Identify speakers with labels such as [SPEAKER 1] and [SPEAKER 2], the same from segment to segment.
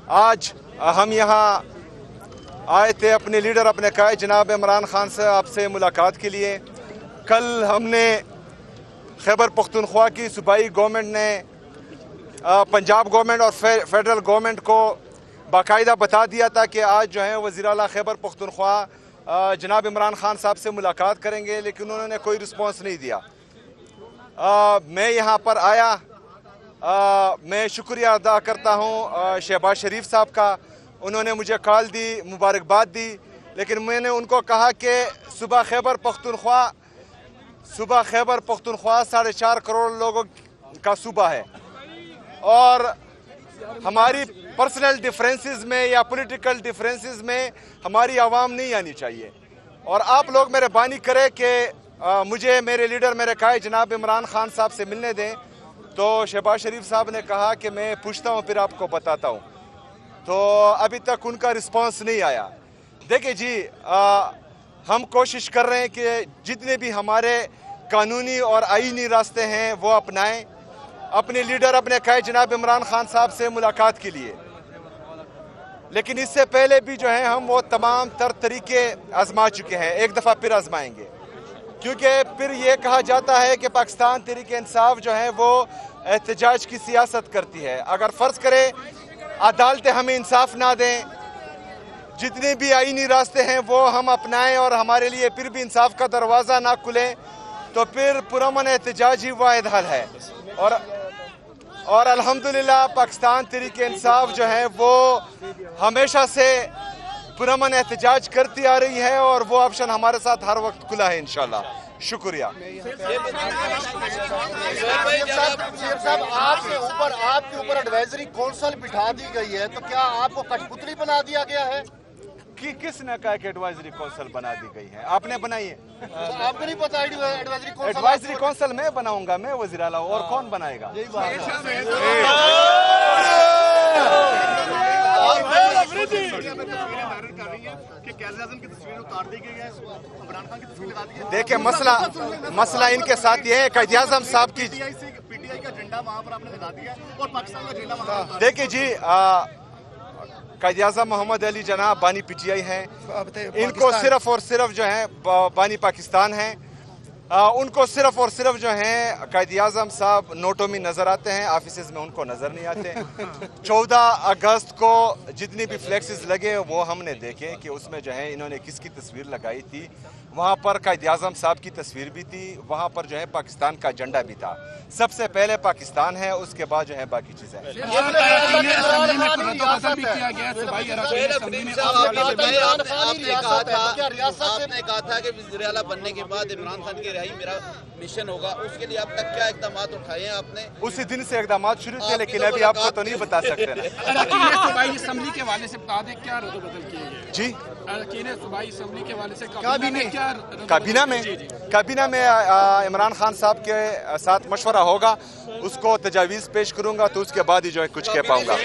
[SPEAKER 1] آج ہم یہاں آئے تھے اپنے لیڈر اپنے قائد جناب عمران خان صاحب سے ملاقات کے لیے. کل ہم نے خیبر پختونخوا کی صوبائی گورنمنٹ نے پنجاب گورنمنٹ اور فیڈرل گورنمنٹ کو باقاعدہ بتا دیا تھا کہ آج جو ہے وزیر اعلیٰ خیبر پختونخوا جناب عمران خان صاحب سے ملاقات کریں گے، لیکن انہوں نے کوئی رسپانس نہیں دیا. میں یہاں پر آیا، میں شکریہ ادا کرتا ہوں شہباز شریف صاحب کا. انہوں نے مجھے کال دی، مبارکباد دی، لیکن میں نے ان کو کہا کہ صوبہ خیبر پختونخوا 4.5 کروڑ لوگوں کا صوبہ ہے، اور ہماری پرسنل ڈیفرنسز میں یا پولیٹیکل ڈیفرنسز میں ہماری عوام نہیں آنی چاہیے. اور آپ لوگ مہربانی کریں کہ مجھے میرے لیڈر میرے قائد جناب عمران خان صاحب سے ملنے دیں. تو شہباز شریف صاحب نے کہا کہ میں پوچھتا ہوں پھر آپ کو بتاتا ہوں. تو ابھی تک ان کا رسپانس نہیں آیا. دیکھیں جی، ہم کوشش کر رہے ہیں کہ جتنے بھی ہمارے قانونی اور آئینی راستے ہیں وہ اپنائیں اپنے لیڈر اپنے قائد جناب عمران خان صاحب سے ملاقات کے لیے. لیکن اس سے پہلے بھی جو ہے ہم وہ تمام تر طریقے آزما چکے ہیں، ایک دفعہ پھر آزمائیں گے، کیونکہ پھر یہ کہا جاتا ہے کہ پاکستان تحریک انصاف جو ہے وہ احتجاج کی سیاست کرتی ہے. اگر فرض کرے عدالتیں ہمیں انصاف نہ دیں، جتنے بھی آئینی راستے ہیں وہ ہم اپنائیں اور ہمارے لیے پھر بھی انصاف کا دروازہ نہ کھلے، تو پھر پرامن احتجاج ہی واحد حل ہے. اور الحمدللہ پاکستان تحریک انصاف جو ہے وہ ہمیشہ سے پرامن احتجاج کرتی آ رہی ہے، اور وہ آپشن ہمارے ساتھ ہر وقت کھلا ہے انشاءاللہ. شکریہ.
[SPEAKER 2] صاحب آپ کے اوپر ایڈوائزری کونسل بٹھا دی گئی ہے، تو کیا آپ کو کٹھ پتلی بنا دیا گیا ہے؟
[SPEAKER 1] کس نے کہا کہ ایڈوائزری کونسل بنا دی گئی ہے؟ آپ نے بنائی ہے؟
[SPEAKER 2] آپ کو نہیں پتا
[SPEAKER 1] ایڈوائزری کونسل میں بناؤں گا، میں وزیر اعلیٰ، اور کون بنائے گا؟ دیکھیں مسئلہ ان کے ساتھ یہ ہے، قائد اعظم صاحب کی دیکھیں جی، قائد اعظم محمد علی جناح بانی پی ٹی آئی ہیں، ان کو صرف اور صرف جو ہے بانی پاکستان ہیں. ان کو صرف اور صرف جو ہیں قائد اعظم صاحب نوٹوں میں نظر آتے ہیں، آفیسز میں ان کو نظر نہیں آتے. 14 اگست کو جتنی بھی فلیکسز لگے وہ ہم نے دیکھے کہ اس میں جو ہے انہوں نے کس کی تصویر لگائی تھی. وہاں پر قائد اعظم صاحب کی تصویر بھی تھی، وہاں پر جو ہے پاکستان کا جھنڈا بھی تھا. سب سے پہلے پاکستان ہے، اس کے بعد جو ہے باقی چیزیں.
[SPEAKER 3] آپ نے کہا تھا کہ وزیر اعلیٰ بننے کے بعد عمران خان کی رہائی میرا مشن ہوگا، اس کے لیے اب تک کیا اقدامات اٹھائے ہیں آپ نے؟
[SPEAKER 1] اسی دن سے اقدامات شروع تھے، لیکن ابھی آپ کو تو نہیں بتا سکتے نا.
[SPEAKER 4] صوبائی اسمبلی کے حوالے سے بتا دیں کیا رد و بدل کیے گئے؟
[SPEAKER 1] جی،
[SPEAKER 4] صوبائی اسمبلی کے حوالے سے
[SPEAKER 1] کابینہ میں عمران خان صاحب کے ساتھ مشورہ ہوگا، اس کو تجاویز پیش کروں گا، تو اس کے بعد ہی جو ہے کچھ کہہ پاؤں گا.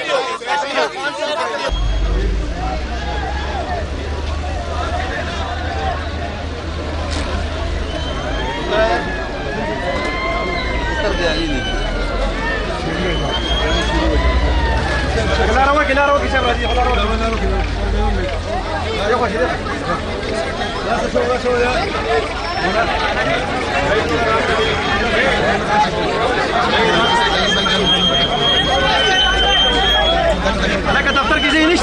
[SPEAKER 5] دفتر کسی نہیں